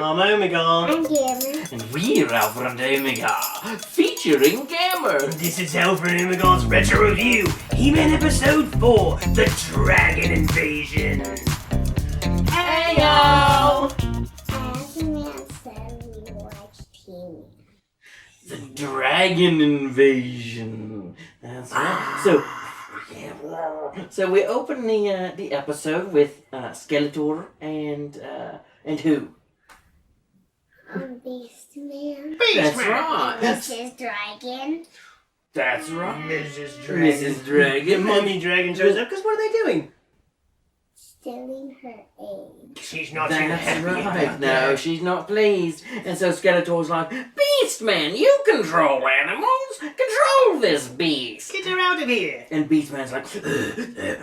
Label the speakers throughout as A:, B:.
A: Alpher.
B: I'm Omegar.
C: I'm Gammer.
A: And we're Alpher and Omega, featuring Gammer.
B: And this is Alpher Omegar's Retro Review. He-Man Episode 4, The Dragon Invasion.
A: Hey, yo!
C: He-Man said we watched TV.
A: The Dragon Invasion. That's right. So we open the episode with Skeletor and who?
C: Beast Man.
A: That's right.
C: Mrs. Dragon.
A: That's right.
B: Mrs. Dragon.
A: Mrs. Dragon.
B: Mummy Dragon shows up, because what are they doing?
C: Stealing her egg.
B: She's not too
A: That's
B: happy
A: right.
B: about
A: No,
B: that.
A: she's not pleased. And so Skeletor's like, Beast Man, you control animals. Control this beast.
B: Get her out of here.
A: And Beast Man's like,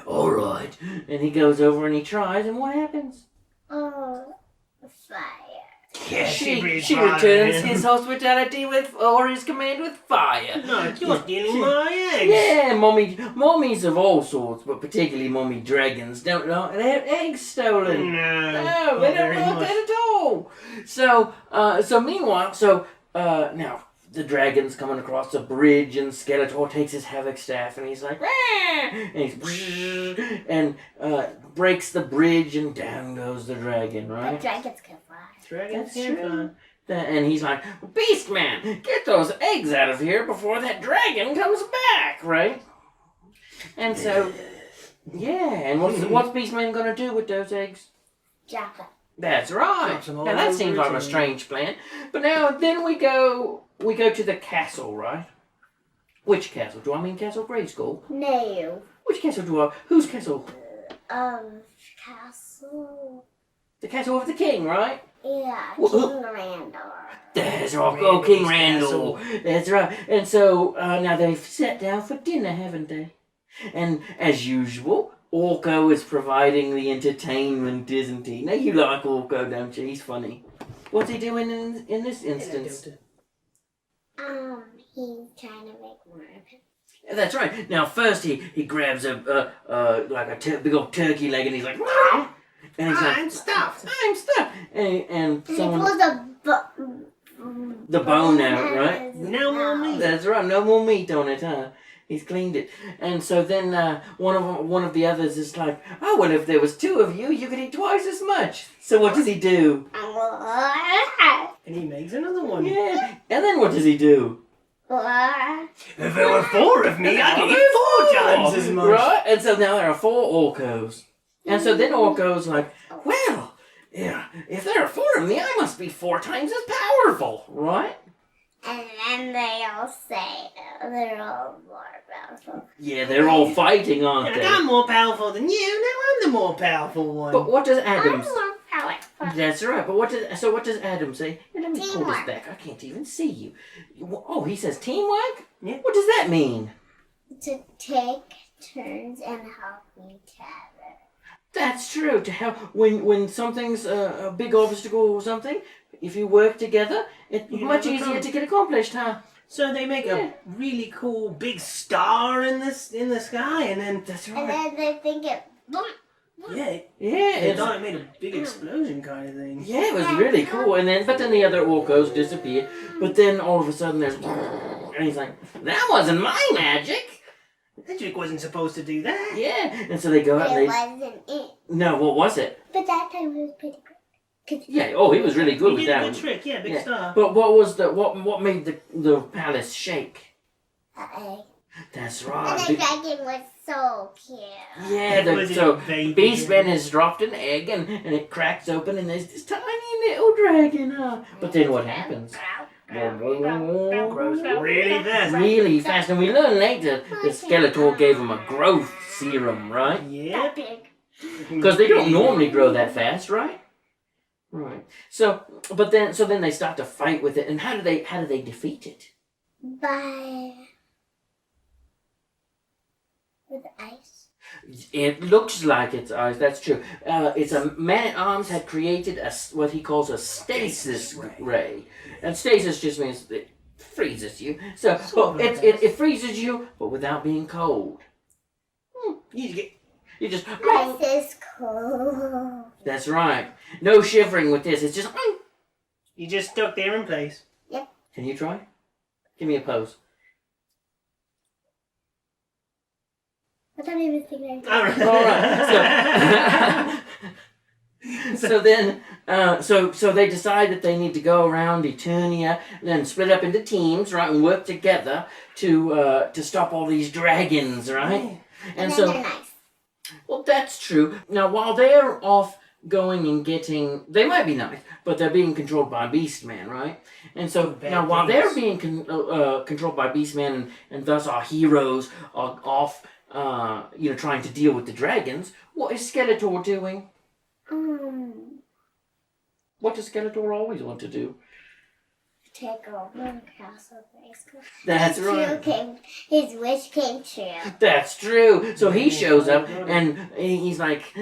A: all right. And he goes over and he tries, and what happens?
C: Oh, fire.
B: Yeah,
A: She
B: breathes fire
A: returns
B: in.
A: his hospitality or his command with fire.
B: No, you're stealing my eggs.
A: Yeah, mummies of all sorts, but particularly mummy dragons don't like their eggs stolen. No, they don't like that at all. So meanwhile, now the dragon's coming across the bridge, and Skeletor takes his havoc staff, and he's like, "Rah!" and breaks the bridge, and down goes the dragon. Right?
C: But dragons can fly.
B: Dragons
A: That's
B: can
A: true.
B: fly.
A: And he's like, Beast Man, get those eggs out of here before that dragon comes back, right? And so, yeah, and what's Beast Man gonna do with those eggs?
C: Drop it.
A: That's right.
B: Drops them all
A: Now that
B: over
A: seems
B: the
A: like a
B: table.
A: strange plan. But now then we go to the castle, right? Which castle? Do I mean Castle Grayskull?
C: No.
A: Which castle do I? Whose castle?
C: Castle.
A: The castle of the king, right?
C: Yeah,
A: Well,
C: King Randall.
A: That's right. Oh, King
B: Randall's
A: Randall. That's right. And so now they've sat down for dinner, haven't they? And as usual, Orko is providing the entertainment, isn't he? Now you like Orko, don't you? He's funny. What's he doing in this instance?
C: He's trying to make more of him.
A: That's right. Now first he grabs a big old turkey leg and he's like, and he's like,
B: I'm stuffed.
A: I'm stuffed. And
C: He
A: someone
C: pulls
A: the bone out, right?
B: No more meat.
A: That's right. No more meat on it, huh? He's cleaned it. And so then one of the others is like, oh, well, if there was two of you, you could eat twice as much. So what does he do?
B: And he makes another one.
A: Yeah. And then what does he do?
B: If there were four of me, I could eat 4 times as much.
A: Right? And so now there are 4 Orcos. And so then Orko's like, well, yeah, if there are 4 of me, I must be 4 times as powerful, right?
C: And then they all say they're all more powerful.
A: Yeah, they're all fighting, aren't
B: And
A: they?
B: I'm more powerful than you. Now I'm the more powerful one.
A: But what does
C: I'm
A: Adam
C: more powerful.
A: That's right, but what does Adam say? Here, let me pull this
C: Teamwork.
A: back. I can't even see you. Oh, he says teamwork?
B: Yeah.
A: What does that mean?
C: To take turns and help each other.
A: That's true. To help when something's a big obstacle or something, if you work together, it's
B: You
A: much
B: overcome.
A: easier to get accomplished, huh?
B: So they make
A: Yeah.
B: a really cool big star in the sky, and then
A: That's
C: And
A: right.
C: then they think it. Boom.
B: yeah,
A: Yeah,
B: they
A: it's,
B: thought it made a big explosion kind of thing.
A: yeah, it was really cool. And then, but then the other Orcos disappear. But then all of a sudden there's, and he's like, that wasn't my magic.
B: That trick wasn't supposed to do that.
A: Yeah, and so they go out and
C: It
A: they.
C: wasn't it.
A: No, what was it?
C: But that time it was pretty good. 'Cause
A: Yeah. Oh, he was really good
B: He
A: with
B: did
A: that
B: a
A: one.
B: good trick, yeah, big
A: Yeah.
B: star.
A: But what made the palace shake?
C: egg.
A: That's
C: And
A: right.
C: the dragon was so cute.
A: Yeah,
B: It was
A: so
B: a baby
A: Beastman
B: dragon.
A: has dropped an egg and it cracks open and there's this tiny little dragon, huh? But then what happens?
B: Grows really fast.
A: Really fast, and we learn later that Skeletor gave him a growth serum, right?
B: Yeah.
C: That big.
A: Because they don't normally grow that fast, right? Right. So then they start to fight with it, and how do they defeat it?
C: By. With ice.
A: It looks like it's ice. That's true. It's a man-at-arms had created what he calls a stasis ray, and stasis just means it freezes you. So
B: Sort of
A: it freezes you, but without being cold. You just
C: Ice is cold.
A: That's right. No shivering with this. It's just
B: You just stuck there in place.
A: Can you try? Give me a pose.
C: I don't even think I
B: All right.
A: All right. So then, so they decide that they need to go around Eternia, then split up into teams, right, and work together to stop all these dragons, right?
C: And then
A: so,
C: they're nice.
A: well, that's true. Now, while they're off going and getting, they might be nice, but they're being controlled by Beastman, right? And so
B: Bad
A: now, while
B: things.
A: they're being controlled by Beastman, and thus our heroes are off, trying to deal with the dragons, what is Skeletor doing? What does Skeletor always want to do?
C: Take over Castle Grayskull.
A: That's right.
C: His wish came true.
A: That's true. So he shows up and he's like,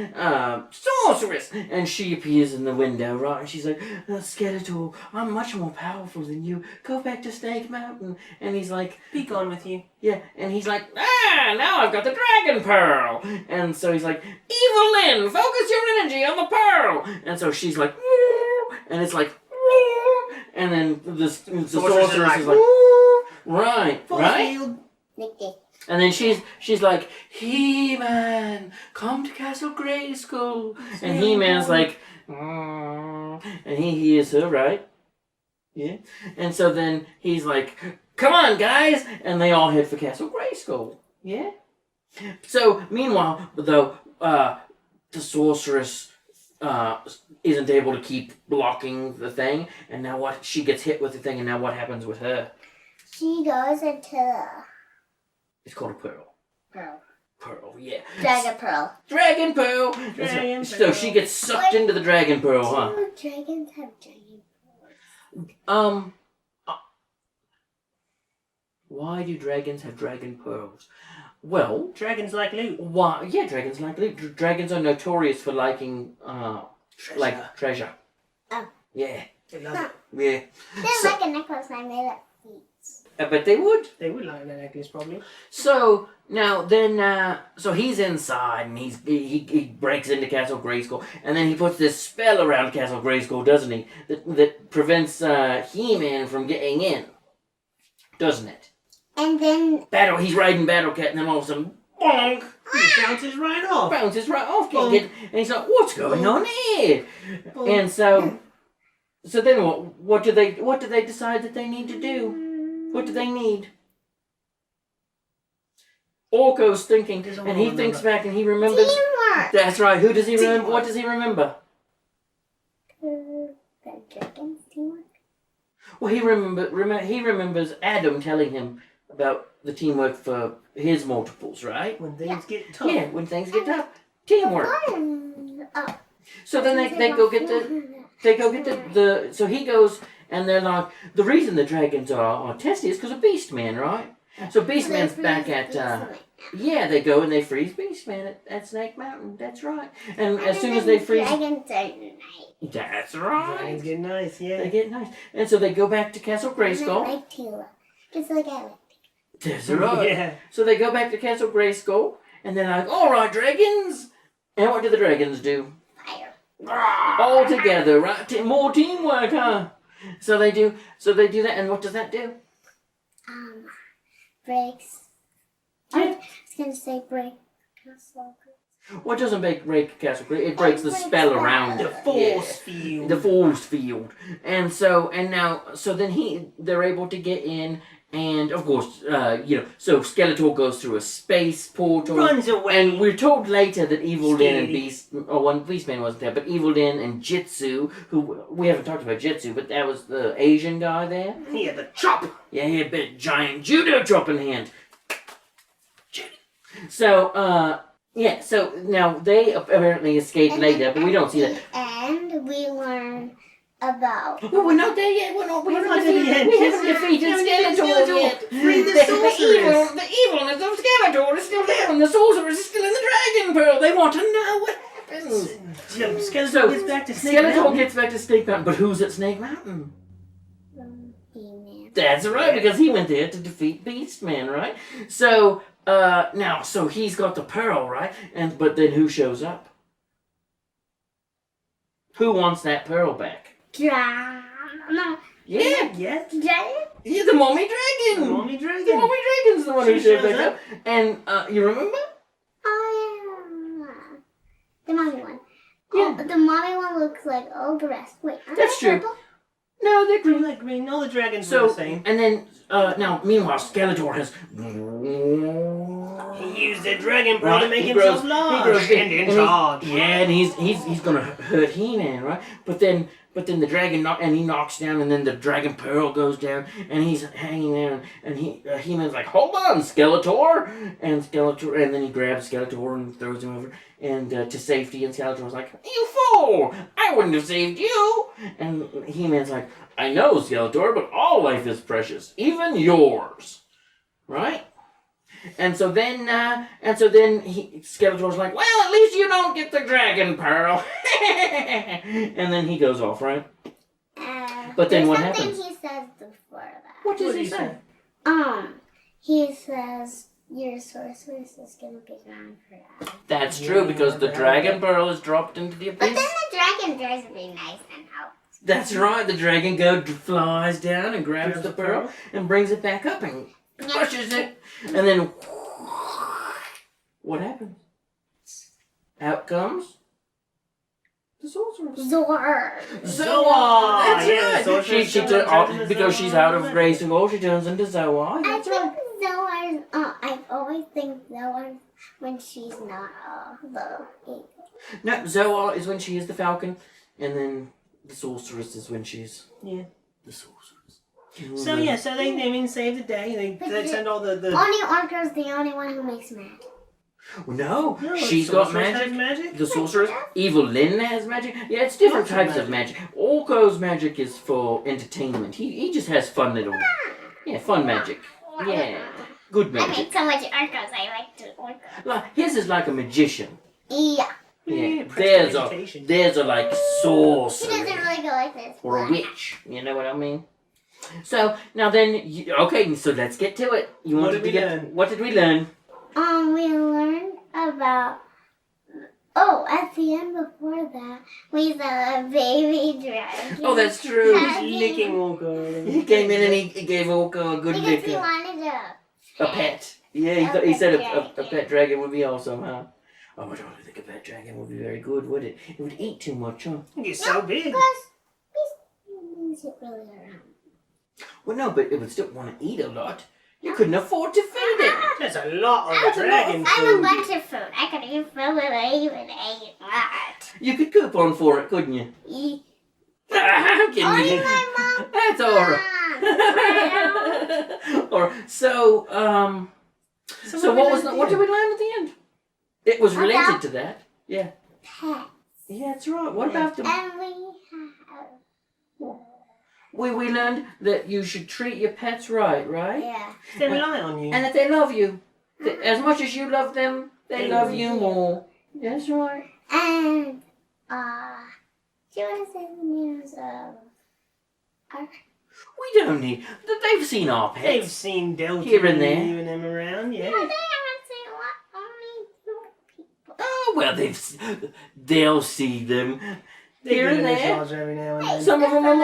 A: sorceress! And she appears in the window, right? And she's like, Skeletor, I'm much more powerful than you. Go back to Snake Mountain. And he's like,
B: Be gone with you.
A: yeah. And he's like, now I've got the Dragon Pearl. And so he's like, Evil Lyn, focus your energy on the pearl. And so she's like, and it's like, and then the sorceress is like, right.
C: Nicky.
A: And then she's like, He-Man, come to Castle Grayskull. And He-Man's like, and he hears her, right? Yeah. And so then he's like, come on, guys. And they all head for Castle Grayskull. Yeah. So, meanwhile, though, the sorceress isn't able to keep blocking the thing, and now what? She gets hit with the thing, and now what happens with her?
C: She goes into
A: It's called a pearl.
C: Pearl.
A: Pearl, yeah.
C: Dragon Pearl.
A: Dragon Pearl!
B: Dragon
A: So
B: Pearl.
A: she gets sucked into the Dragon Pearl, huh?
C: Do dragons have dragon pearls?
A: Why do dragons have dragon pearls? Well,
B: Dragons like loot.
A: why? Yeah, dragons like loot. Dragons are notorious for liking, treasure.
C: Oh.
A: Yeah,
B: They love it.
A: yeah.
C: They're
A: So-
C: like a necklace I made of feet.
A: I bet they would.
B: They would like that necklace, probably.
A: So now then, so he's inside and he breaks into Castle Grayskull, and then he puts this spell around Castle Grayskull, doesn't he? That prevents He-Man from getting in, doesn't it?
C: And then
A: He's riding Battle Cat, and then all of a sudden, bonk!
B: He bounces right off.
A: Bounces right off, and he's like, "What's going on here?" And so then what do they decide that they need to do? What do they need? Orko's thinking, and he thinks back, and he remembers.
C: teamwork.
A: That's right. Who does he remember? What does he remember?
C: The dragons teamwork.
A: Well, he remembers Adam telling him about the teamwork for his multiples, right?
B: When things get tough.
A: Yeah, when things get tough, teamwork.
C: Oh.
A: So then they go get the so he goes, and they're like, the reason the dragons are testy is because of Beastman, right? So Beastman's back at yeah, they go and they freeze Beastman at Snake Mountain. That's right. And as soon as they freeze,
C: dragons are nice.
A: that's right.
B: Dragons get nice, yeah.
A: They get nice, and so they go back to Castle
C: And I
A: Grayskull.
C: like Tila. Just like I like.
A: That's right.
B: Yeah.
A: So they go back to Castle Grayskull, and they're like, all right, dragons. And what do the dragons do?
C: Fire.
A: All together, right? More teamwork, huh? So they do that, and what does that do?
C: Breaks. I was gonna say break. Castle.
A: What doesn't break Castle Grayskull? It breaks the spell around
B: The
A: it.
B: force field.
A: The force field. And then they're able to get in, and of course, so Skeletor goes through a space portal.
B: Runs away.
A: And we're told later that Evil Lyn and
B: Scary.
A: when Beastman wasn't there, but Evil Lyn and Jitsu, who we haven't talked about Jitsu, but that was the Asian guy there.
B: He had the chop.
A: Yeah, he had a big giant judo chop in hand. So, yeah, so now they apparently escaped later, but we don't see that.
C: And we learn about.
A: Well, we're not there yet. We
B: We're
A: haven't
B: not there yet.
A: defeated Skeletor yet.
B: Free the
A: The
B: sorceress.
A: evilness of Skeletor is still there, and the sorceress is still in the Dragon Pearl. They want to know what happens.
B: Skeletor gets back to Snake
A: Skeletor
B: Mountain.
A: gets back to Snake Mountain, but who's at Snake Mountain?
C: He-Man.
A: That's right, because he went there to defeat Beastman, right? So, so he's got the pearl, right? But then who shows up? Who wants that pearl back?
C: Drama. No.
A: Yeah.
B: Yeah.
C: Dragon?
A: Yeah, the mommy dragon.
B: The mommy dragon.
A: The mommy dragon's the one who
B: She
A: showed
B: shows
A: back up. And you remember?
C: Oh, yeah. The mommy one.
A: Yeah.
C: Oh, the mommy one looks like all the rest. Wait, aren't
A: That's
C: they
A: true.
C: purple?
A: No, they're green.
B: Like green. All the dragons
A: So,
B: are the same.
A: and then, now, meanwhile, Skeletor has...
B: He used the dragon pearl
A: Right,
B: to make
A: he
B: himself
A: grows-
B: large
A: he grows big,
B: and in
A: and
B: charge.
A: Yeah, and he's gonna hurt He-Man, right? But then the dragon he knocks down, and then the dragon pearl goes down, and he's hanging there, and He-Man's like, "Hold on, Skeletor!" And then he grabs Skeletor and throws him over and to safety, and Skeletor's like, "You fool! I wouldn't have saved you!" And He-Man's like, "I know, Skeletor, but all life is precious, even yours." Right? And so then Skeletor's like, "Well, at least you don't get the dragon pearl." And then he goes off, right? But then
C: there's
A: what
C: something
A: happens?
C: he says before that.
A: What does
B: What
A: he
B: did he
A: say?
C: He says your sorceress is gonna be around forever.
A: That's true, because the dragon pearl is dropped into the
C: But then
A: abyss.
C: the dragon tries to be nice and help.
A: That's right. The dragon flies down and grabs the pearl and brings it back up and crushes it, and then what happens? Out comes the sorceress.
C: Zor.
A: Zoa! That's
B: Yeah, the
A: right.
B: sorceress
A: She
B: turns into
A: because she's out of
B: Zoa.
A: grace and gold, she turns into Zoa.
C: I
A: That's
C: think
A: right.
C: Zoar's. I always think Zoar's when she's not the eagle.
A: No, Zoa is when she is the falcon, and then the sorceress is when she's
B: Yeah.
A: the sorceress.
B: So yeah, so they save the day. They send all the
C: Only Orko's the only one who makes magic.
A: No,
B: No,
A: she's
B: the
A: got
B: sorceress has
A: magic.
B: magic.
A: The sorceress, Evil Lyn has magic. Yeah, it's different
B: Lots of
A: types of magic. Orko's magic is for entertainment. He just has fun little, fun magic. Yeah, good
C: I
A: magic.
C: make so much Orko's. I like to Orko.
A: Like, his is like a magician.
C: Yeah.
A: Yeah,
B: prestidigitation.
A: there's a like
C: He
A: sorcery
C: doesn't really go like this.
A: or a witch. You know what I mean? So now then, okay. So let's get to it. You
B: What
A: wanted
B: did
A: to
B: we
A: get?
B: learn?
A: What did we learn?
C: We learned about. Oh, at the end before that, we saw a baby dragon.
A: Oh, that's true.
C: He's
B: Licking Walker.
A: He came in and he gave Orko a good
C: Because
A: lick.
C: he wanted a
A: A pet. Yeah, he said a pet dragon would be awesome, huh? Oh, I don't think a pet dragon would be very good, would it? It would eat too much, huh?
B: It's so big.
C: Because he's really around.
A: Well, no, but it would still want to eat a lot. You couldn't afford to feed it.
B: That's a lot
C: I
B: of dragon
C: have a
B: food.
C: bunch of food. I could eat food and I even ate a lot.
A: You could coupon for it, couldn't you?
C: Eat.
A: I'm kidding
C: Only
A: you.
C: my mom.
A: That's alright. Or so what did we learn at the end? It was related
C: About-
A: to that. Yeah.
C: Pets.
A: Yeah, that's right. What about them?
C: And we have.
A: We learned that you should treat your pets right?
C: Yeah.
B: They rely on you.
A: And that they love you. As much as you love them, they love you more. That's right.
C: And, do you want to say the names of our...
A: We don't need... They've seen our
B: They've
A: pets.
B: seen Delta
A: Here and there.
B: and them around, yeah.
C: No, they haven't seen only 2 people.
A: Oh, well, they'll see them.
B: They
A: Here
B: get
A: and
B: in the
A: there.
B: charge every now and then.
A: Some of them are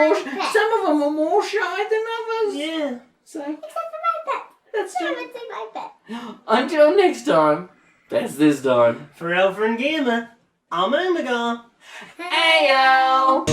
A: more
C: Pets.
A: shy than others.
B: Yeah.
A: So,
C: Except for my pet.
A: that's
C: I
A: true.
C: haven't seen my pet.
A: Until next time. That's this time.
B: For Alpher and Gammer, I'm Omegar.
A: Ayo!